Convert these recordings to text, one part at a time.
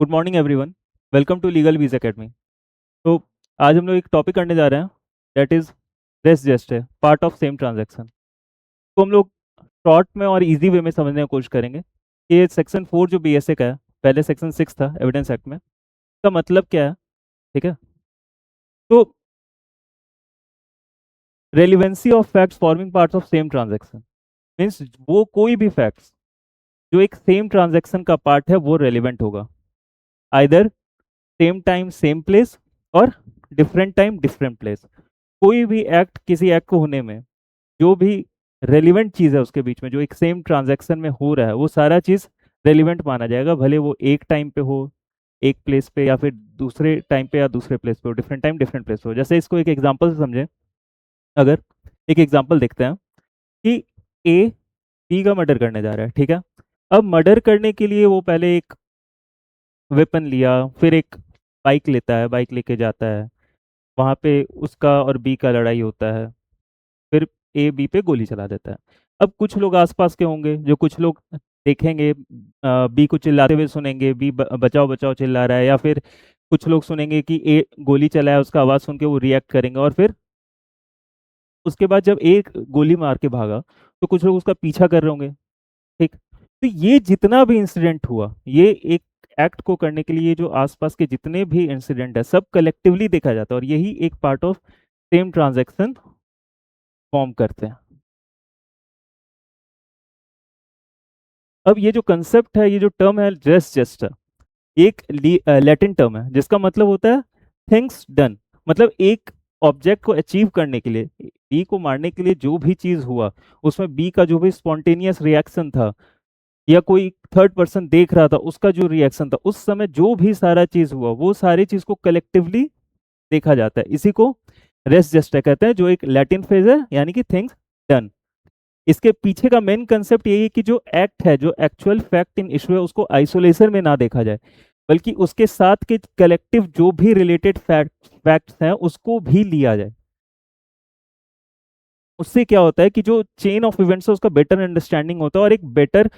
Good morning everyone. Welcome to legal wiz academy. तो आज हम लोग एक टॉपिक करने जा रहे हैं, दैट इज रेस्ट जेस्ट है पार्ट ऑफ सेम ट्रांजैक्शन। तो हम लोग शॉर्ट में और इजी वे में समझने की कोशिश करेंगे कि ये सेक्शन 4 जो बीएसए का है, पहले सेक्शन 6 था एविडेंस एक्ट में, इसका मतलब क्या है। ठीक है। तो relevancy of facts forming parts of same transaction means वो कोई भी फैक्ट्स जो एक सेम ट्रांजैक्शन का पार्ट है वो रेलिवेंट होगा, either same time same place और डिफरेंट टाइम डिफरेंट प्लेस। कोई भी एक्ट किसी एक्ट को होने में जो भी रेलिवेंट चीज़ है उसके बीच में जो एक सेम ट्रांजैक्शन में हो रहा है वो सारा चीज़ रेलिवेंट माना जाएगा, भले वो एक टाइम पे हो एक प्लेस पे या फिर दूसरे टाइम पे या दूसरे प्लेस पे हो, डिफरेंट टाइम डिफरेंट प्लेस पे हो। जैसे इसको एक एग्जांपल से समझें, अगर एक एग्जांपल देखते हैं कि ए बी का मर्डर करने जा रहा है। ठीक है। अब मर्डर करने के लिए वो पहले एक वेपन लिया, फिर एक बाइक लेता है, बाइक लेके जाता है, वहाँ पे उसका और बी का लड़ाई होता है, फिर ए बी पे गोली चला देता है। अब कुछ लोग आसपास के होंगे जो कुछ लोग देखेंगे, बी को चिल्लाते हुए सुनेंगे, बी बचाओ बचाओ चिल्ला रहा है, या फिर कुछ लोग सुनेंगे कि ए गोली चलाया, उसका आवाज़ सुन के वो रिएक्ट करेंगे, और फिर उसके बाद जब एक गोली मार के भागा तो कुछ लोग उसका पीछा कर रहे होंगे। ठीक। तो ये जितना भी इंसिडेंट हुआ, ये एक एक्ट को करने के लिए जो आसपास के जितने भी इंसिडेंट है सब कलेक्टिवली देखा जाता है, और यही एक part of same transaction form करते हैं। अब ये जो कंसेप्ट है, ये जो टर्म है ड्रेस जस्ट, एक लैटिन टर्म है जिसका मतलब होता है थिंग्स डन। मतलब एक ऑब्जेक्ट को अचीव करने के लिए, बी को मारने के लिए जो भी चीज हुआ उसमें बी का जो भी स्पॉन्टेनियस रिएक्शन था, या कोई थर्ड पर्सन देख रहा था उसका जो रिएक्शन था, उस समय जो भी सारा चीज हुआ वो सारी चीज को कलेक्टिवली देखा जाता है। इसी को रेस जेस्टा कहते हैं, जो एक लैटिन फ्रेज है, यानी कि थिंग्स डन। इसके पीछे का मेन कंसेप्ट यही है कि जो एक्ट है, जो एक्चुअल फैक्ट इन इशू है, उसको आइसोलेशन में ना देखा जाए, बल्कि उसके साथ के कलेक्टिव जो भी रिलेटेड फैक्ट्स हैं उसको भी लिया जाए। उससे क्या होता है कि जो चेन ऑफ इवेंट्स है उसका बेटर अंडरस्टैंडिंग होता है और एक बेटर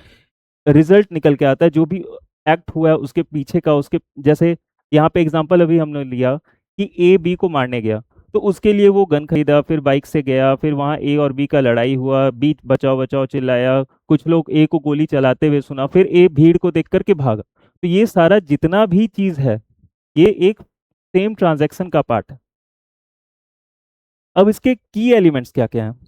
रिजल्ट निकल के आता है। जो भी एक्ट हुआ है उसके पीछे का, उसके जैसे यहाँ पे एग्जांपल अभी हमने लिया कि ए बी को मारने गया, तो उसके लिए वो गन खरीदा, फिर बाइक से गया, फिर वहाँ ए और बी का लड़ाई हुआ, बी बचाओ बचाओ चिल्लाया, कुछ लोग ए को गोली चलाते हुए सुना, फिर ए भीड़ को देख करके भागा। तो ये सारा जितना भी चीज है ये एक सेम ट्रांजैक्शन का पार्ट है। अब इसके की एलिमेंट्स क्या क्या हैं,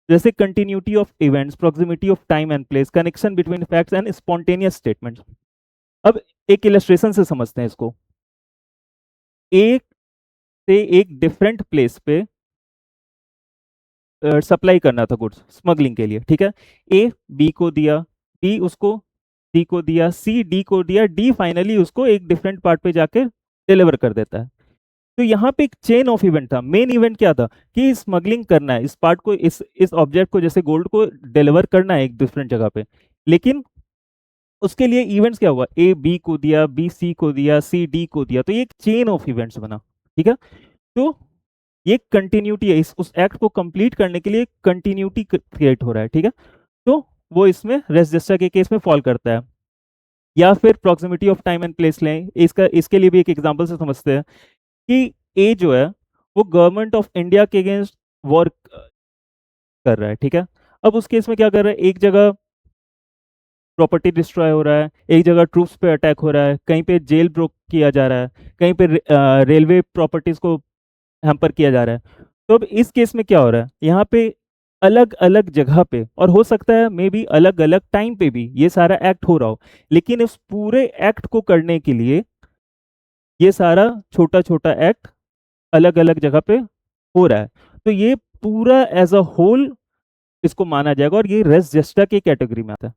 जैसे continuity of events, proximity of time and place, connection between facts and spontaneous statements. अब एक इलस्ट्रेशन से समझते हैं इसको। एक से एक डिफरेंट प्लेस पे सप्लाई करना था गुड्स स्मगलिंग के लिए। ठीक है। ए बी को दिया, बी उसको सी को दिया, सी डी को दिया, डी फाइनली उसको एक डिफरेंट पार्ट पे जाके डिलीवर कर देता है। तो यहाँ पे एक चेन ऑफ इवेंट था। मेन इवेंट क्या था कि स्मगलिंग करना है, इस पार्ट को, इस ऑब्जेक्ट को, जैसे गोल्ड को डिलीवर करना है एक डिफरेंट जगह पे। लेकिन उसके लिए इवेंट्स क्या हुआ, ए बी को दिया, बी सी को दिया, सी डी को दिया, तो ये एक चेन ऑफ इवेंट्स बना। ठीक है। तो ये कंटिन्यूटी है, इस उस एक्ट को कंप्लीट करने के लिए कंटिन्यूटी क्रिएट हो रहा है। ठीक है। तो वो इसमें रेजिस्टर के केस में फॉल करता है। या फिर proximity of time and place लें, इसका इसके लिए भी एक एग्जांपल से समझते हैं कि ए जो है वो गवर्नमेंट ऑफ इंडिया के अगेंस्ट वॉर कर रहा है। ठीक है। अब उस केस में क्या कर रहा है, एक जगह प्रॉपर्टी डिस्ट्रॉय हो रहा है, एक जगह ट्रूप्स पे अटैक हो रहा है, कहीं पे जेल ब्रोक किया जा रहा है, कहीं पे रेलवे प्रॉपर्टीज को हैम्पर किया जा रहा है। तो अब इस केस में क्या हो रहा है, यहाँ पे अलग अलग जगह पे, और हो सकता है मे बी अलग अलग टाइम पे भी ये सारा एक्ट हो रहा हो, लेकिन इस पूरे एक्ट को करने के लिए ये सारा छोटा छोटा एक्ट अलग अलग जगह पे हो रहा है। तो ये पूरा एज अ होल इसको माना जाएगा और ये रेस जेस्टा की कैटेगरी में आता है।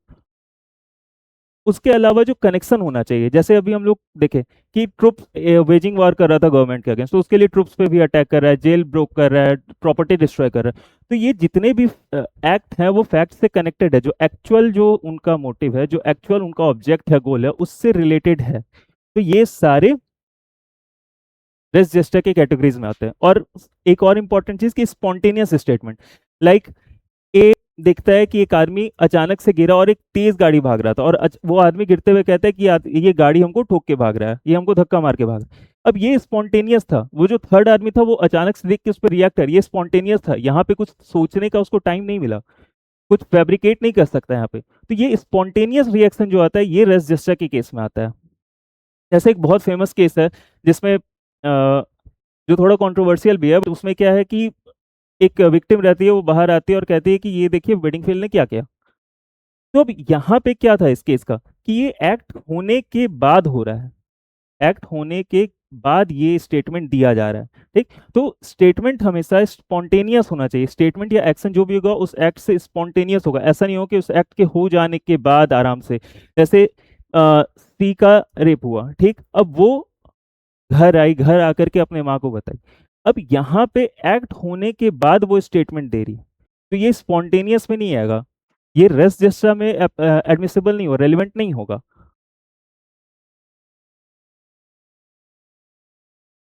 उसके अलावा जो कनेक्शन होना चाहिए, जैसे अभी हम लोग देखें कि ट्रुप्स वेजिंग वार कर रहा था गवर्नमेंट के अगेंस्ट, तो उसके लिए ट्रुप्स पे भी अटैक कर रहा है, जेल ब्रोक कर रहा है, प्रॉपर्टी डिस्ट्रॉय कर रहा है। तो ये जितने भी एक्ट हैं वो फैक्ट से कनेक्टेड है, जो एक्चुअल जो उनका मोटिव है, जो एक्चुअल उनका ऑब्जेक्ट है, गोल है, उससे रिलेटेड है। तो ये सारे रेस जेस्टर के कैटेगरीज में आते हैं। और एक और इंपॉर्टेंट चीज कि स्पॉन्टेनियस स्टेटमेंट, लाइक ए देखता है कि एक आदमी अचानक से गिरा और एक तेज गाड़ी भाग रहा था, और वो आदमी गिरते हुए कहता है कि ये गाड़ी हमको ठोक के भाग रहा है, ये हमको धक्का मार के भाग रहा है। अब ये स्पॉन्टेनियस था, वो जो थर्ड आदमी था वो अचानक से देख के उस पर रिएक्ट कर, ये स्पॉन्टेनियस था, यहाँ पे कुछ सोचने का उसको टाइम नहीं मिला, कुछ फैब्रिकेट नहीं कर सकता यहाँ पे। तो ये स्पॉन्टेनियस रिएक्शन जो आता है ये रेस जेस्चर के केस में आता है। जैसे एक बहुत फेमस केस है जिसमें जो थोड़ा कंट्रोवर्शियल भी है, उसमें क्या है कि एक विक्टिम रहती है, वो बाहर आती है और कहती है कि ये देखिए वेडिंग फील्ड ने क्या किया। तो अब यहाँ पे क्या था इस केस का, कि ये एक्ट होने के बाद हो रहा है, एक्ट होने के बाद ये स्टेटमेंट दिया जा रहा है। ठीक, तो स्टेटमेंट हमेशा स्पॉन्टेनियस होना चाहिए, स्टेटमेंट या एक्शन जो भी होगा उस एक्ट से स्पॉन्टेनियस होगा, ऐसा नहीं हो कि उस एक्ट के हो जाने के बाद आराम से। जैसे सी का रेप हुआ, ठीक, अब वो घर आई, घर आकर के अपने माँ को बताई, अब यहाँ पे एक्ट होने के बाद वो स्टेटमेंट दे रही है, तो ये स्पॉन्टेनियस में नहीं आएगा, ये रेस जेस्चर में एडमिसिबल नहीं होगा, रेलिवेंट नहीं होगा।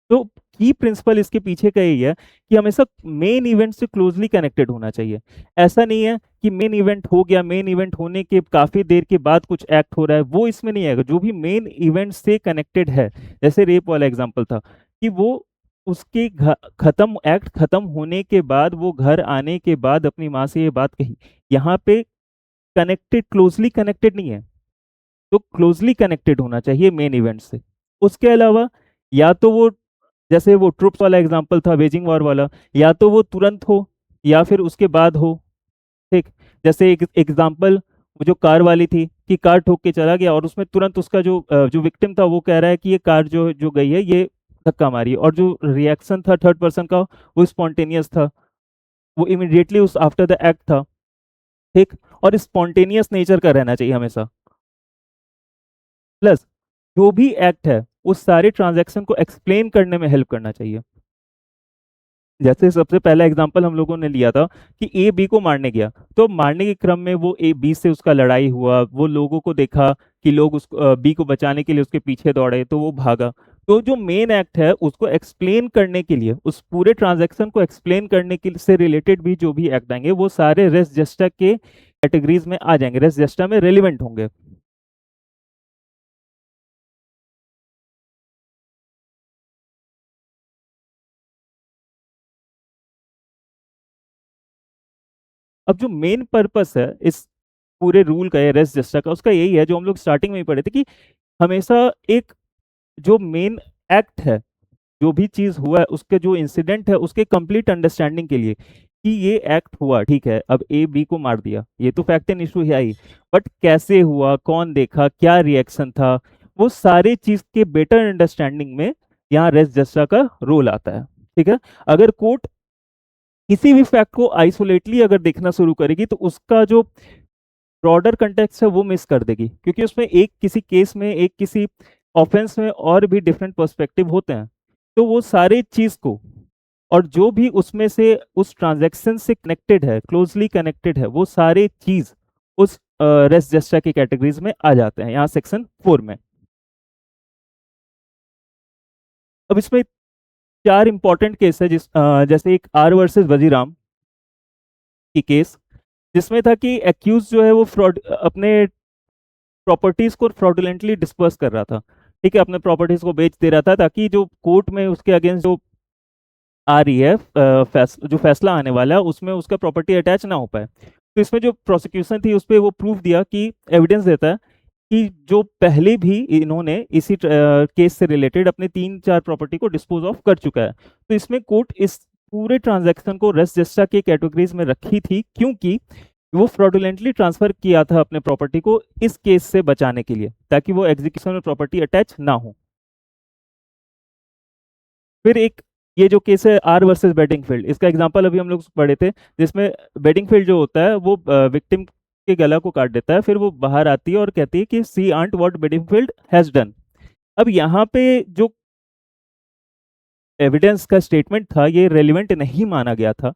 तो की प्रिंसिपल इसके पीछे का यही है कि हमेशा मेन इवेंट से क्लोजली कनेक्टेड होना चाहिए। ऐसा नहीं है कि मेन इवेंट हो गया, मेन इवेंट होने के काफी देर के बाद कुछ एक्ट हो रहा है, वो इसमें नहीं आएगा। जो भी मेन इवेंट से कनेक्टेड है, जैसे रेप वाला एग्जांपल था, कि वो उसके खत्म, एक्ट खत्म होने के बाद वो घर आने के बाद अपनी माँ से ये बात कही, यहाँ पे कनेक्टेड, क्लोजली कनेक्टेड नहीं है। तो क्लोजली कनेक्टेड होना चाहिए मेन इवेंट से। उसके अलावा या तो वो, जैसे वो ट्रुप्स वाला एग्जांपल था, बेजिंग वॉर वाला, या तो वो तुरंत हो या फिर उसके बाद हो। ठीक, जैसे एक एग्जांपल वो जो कार वाली थी, कि कार ठोक के चला गया और उसमें तुरंत उसका जो विक्टिम था वो कह रहा है कि ये कार जो जो गई है ये धक्का मारी, और जो रिएक्शन था थर्ड पर्सन का वो स्पॉन्टेनियस था, वो इमिडिएटली उस आफ्टर द एक्ट था। ठीक, और स्पॉन्टेनियस नेचर का रहना चाहिए हमेशा। प्लस जो भी एक्ट है उस सारे ट्रांजैक्शन को एक्सप्लेन करने में हेल्प करना चाहिए। जैसे सबसे पहला एग्जांपल हम लोगों ने लिया था कि ए बी को मारने गया, तो मारने के क्रम में वो ए बी से उसका लड़ाई हुआ, वो लोगों को देखा कि लोग उस बी को बचाने के लिए उसके पीछे दौड़े तो वो भागा। तो जो मेन एक्ट है उसको एक्सप्लेन करने के लिए, उस पूरे ट्रांजैक्शन को एक्सप्लेन करने के से रिलेटेड भी जो भी एक्ट आएंगे वो सारे रेस जेस्टा के कैटेगरीज में आ जाएंगे, रेस जेस्टा में रेलिवेंट होंगे। अब जो मेन पर्पस है इस पूरे रूल का या रेस जस्टा का, उसका यही है जो हम लोग स्टार्टिंग में ही पढ़े थे, कि हमेशा एक जो मेन एक्ट है, जो भी चीज हुआ है उसके जो इंसिडेंट है उसके कंप्लीट अंडरस्टैंडिंग के लिए, कि ये एक्ट हुआ, ठीक है, अब ए बी को मार दिया, ये तो फैक्ट एंड इशू है ही, बट कैसे हुआ, कौन देखा, क्या रिएक्शन था, वो सारे चीज के बेटर अंडरस्टैंडिंग में यहाँ रेस जस्टा का रोल आता है। ठीक है, अगर कोर्ट किसी भी फैक्ट को आइसोलेटली अगर देखना शुरू करेगी तो उसका जो ब्रॉडर कंटेक्स्ट है वो मिस कर देगी, क्योंकि उसमें एक किसी केस में, एक किसी ऑफेंस में और भी डिफरेंट पर्सपेक्टिव होते हैं। तो वो सारे चीज को, और जो भी उसमें से उस ट्रांजैक्शन से कनेक्टेड है, क्लोजली कनेक्टेड है, वो सारे चीज उस रेस जस्टा की कैटेगरीज में आ जाते हैं यहाँ सेक्शन 4 में। अब इसमें चार इंपॉर्टेंट केस है, जैसे एक आर वर्सेस वजीराम की केस, जिसमें था कि एक्यूज जो है वो फ्रॉड, अपने प्रॉपर्टीज को फ्रॉडुलेंटली डिस्पर्स कर रहा था। ठीक है, अपने प्रॉपर्टीज को बेच दे रहा था ताकि जो कोर्ट में उसके अगेंस्ट जो आ रही है जो फैसला आने वाला है उसमें उसका प्रॉपर्टी अटैच ना हो पाए। तो इसमें जो प्रोसिक्यूशन थी उस पर वो प्रूफ दिया, कि एविडेंस देता है कि जो पहले भी इन्होंने इसी केस से रिलेटेड अपने 3-4 प्रॉपर्टी को डिस्पोज ऑफ कर चुका है। तो इसमें कोर्ट इस पूरे ट्रांजैक्शन को रेस जस्टा के कैटेगरीज में रखी थी, क्योंकि वो फ्रॉडुलेंटली ट्रांसफर किया था अपने प्रॉपर्टी को इस केस से बचाने के लिए, ताकि वो एग्जीक्यूशन में प्रॉपर्टी अटैच ना हो। फिर एक ये जो केस है आर वर्सेस बेडिंगफील्ड, इसका एग्जांपल अभी हम लोग पढ़े थे, जिसमें बेडिंगफील्ड जो होता है वो विक्टिम के गला को काट देता है, फिर वो बाहर आती है और कहती है कि सी आंट व्हाट बेडिंगफील्ड हैज डन। अब यहाँ पे जो एविडेंस का स्टेटमेंट था ये रेलिवेंट नहीं माना गया था।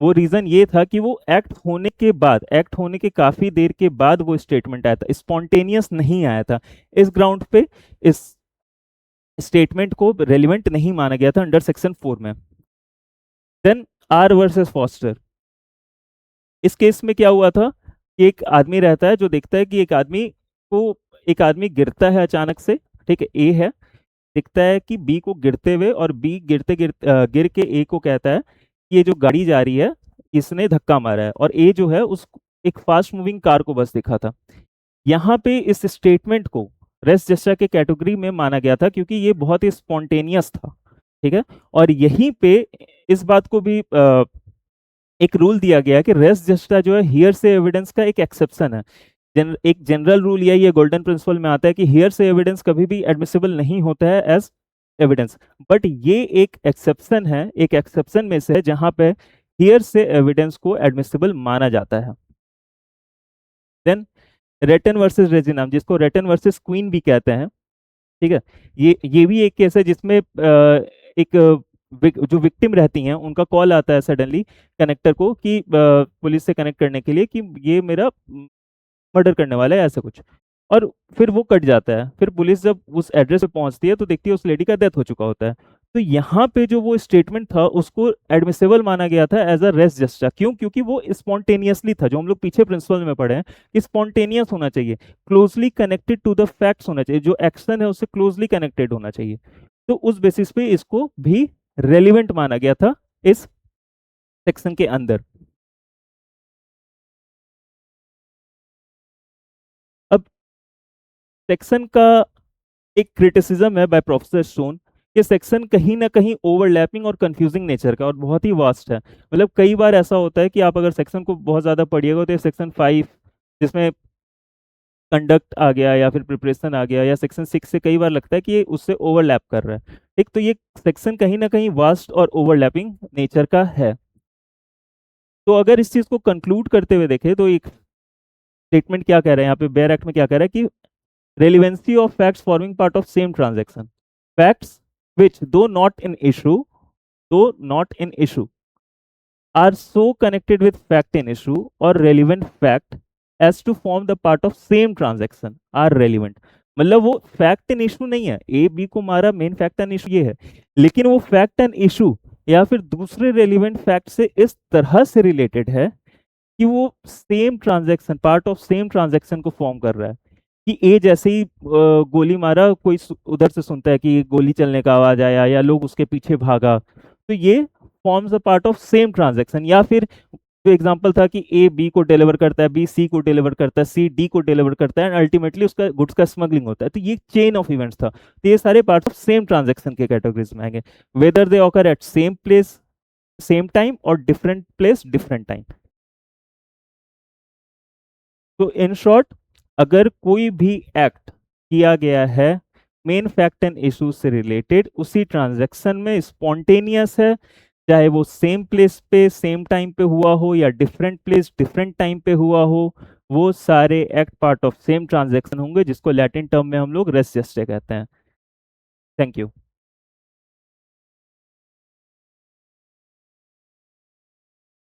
वो रीजन ये था कि वो एक्ट होने के बाद, एक्ट होने के काफी देर के बाद वो स्टेटमेंट आया था, स्पॉन्टेनियस नहीं आया था। इस ग्राउंड पे इस स्टेटमेंट को रेलिवेंट नहीं माना गया था अंडर सेक्शन 4 में। देन आर वर्सेस फॉस्टर, इस केस में क्या हुआ था कि एक आदमी रहता है जो देखता है कि एक आदमी गिरता है अचानक से, ठीक है, ए है, दिखता है कि बी को गिरते हुए, और बी गिर के ए को कहता है कि ये जो गाड़ी जा रही है इसने धक्का मारा है, और ए जो है उस एक फास्ट मूविंग कार को बस दिखा था। यहाँ पे इस स्टेटमेंट को रेस जेस्चर के कैटेगरी में माना गया था क्योंकि ये बहुत ही स्पॉन्टेनियस था, ठीक है। और यहीं पे इस बात को भी एक रूल दिया गया है कि रेस जेस्चर जो है हियर से एविडेंस का एक एक्सेप्शन है। एक जनरल रूल या ये गोल्डन प्रिंसिपल में आता है कि हियर से एविडेंस कभी भी एडमिसिबल नहीं होता है एज एविडेंस, बट ये एक एक्सेप्शन है, एक एक्सेप्शन में से है जहां पे हियर से एविडेंस को एडमिसिबल माना जाता है। देन रेटन वर्सेस रेजिनाम, जिसको रेटन वर्सेस क्वीन भी कहते हैं, ठीक है। ये भी एक केस है जिसमें एक जो विक्टिम रहती हैं उनका कॉल आता है सडनली कनेक्टर को कि पुलिस से कनेक्ट करने के लिए कि ये मेरा मर्डर करने वाला है, ऐसा कुछ। और फिर वो कट जाता है, फिर पुलिस जब उस एड्रेस पे पहुंचती है तो देखती है उस लेडी का डेथ हो चुका होता है। तो यहाँ पे जो वो स्टेटमेंट था उसको एडमिसिबल माना गया था एज अ रेस जस्टा। क्यों? क्योंकि वो स्पॉन्टेनियसली था, जो हम लोग पीछे प्रिंसिपल में पढ़े हैं कि स्पॉन्टेनियस होना चाहिए, closely connected to the facts होना चाहिए, जो एक्शन है उससे क्लोजली कनेक्टेड होना चाहिए। तो उस बेसिस पे इसको भी रेलिवेंट माना गया था इस सेक्शन के अंदर। अब सेक्शन का एक क्रिटिसिज्म है बाय प्रोफेसर स्टोन, ये सेक्शन कहीं ना कहीं ओवरलैपिंग और कंफ्यूजिंग नेचर का और बहुत ही वास्ट है। मतलब कई बार ऐसा होता है कि आप अगर सेक्शन को बहुत ज़्यादा पढ़िएगा तो सेक्शन 5 जिसमें कंडक्ट आ गया या फिर प्रिपरेशन आ गया, या सेक्शन 6 से कई बार लगता है कि ये उससे ओवरलैप कर रहा है। एक तो ये सेक्शन कहीं ना कहीं वास्ट और ओवरलैपिंग नेचर का है। तो अगर इस चीज़ को कंक्लूड करते हुए देखें तो एक स्टेटमेंट क्या कह रहा है यहाँ पे, बेयर एक्ट में क्या कह रहा है कि relevancy of facts forming part of same transaction, facts which though not in issue are so connected with fact in issue or relevant fact as to form the part of same transaction are relevant। मतलब वो fact and issue नहीं है, A B को मारा, main fact and issue ये है, लेकिन वो फैक्ट एंड इशू या फिर दूसरे रेलिवेंट फैक्ट से इस तरह से रिलेटेड है कि वो same transaction, part of same transaction को फॉर्म कर रहा है। कि ए जैसे ही गोली मारा, कोई उधर से सुनता है कि गोली चलने का आवाज आया या लोग उसके पीछे भागा, तो ये forms a part of same transaction. या फिर जो एग्जांपल था कि ए बी को डिलीवर करता है, बी सी को डिलीवर करता है, सी डी को डिलीवर करता है, एंड अल्टीमेटली उसका गुड्स का स्मगलिंग होता है। तो ये चेन ऑफ इवेंट्स था, तो ये सारे पार्ट ऑफ सेम ट्रांजैक्शन के कैटेगरीज में आएंगे, whether they occur eight same place same time और डिफरेंट प्लेस डिफरेंट टाइम। तो इन शॉर्ट, अगर कोई भी एक्ट किया गया है मेन फैक्ट एंड इशू से रिलेटेड उसी ट्रांजैक्शन में, स्पॉन्टेनियस है, चाहे वो सेम प्लेस पे सेम टाइम पे हुआ हो या डिफरेंट प्लेस डिफरेंट टाइम पे हुआ हो, वो सारे act part of same transaction होंगे, जिसको लैटिन टर्म में हम लोग रेस जेस्टे कहते हैं। Thank you.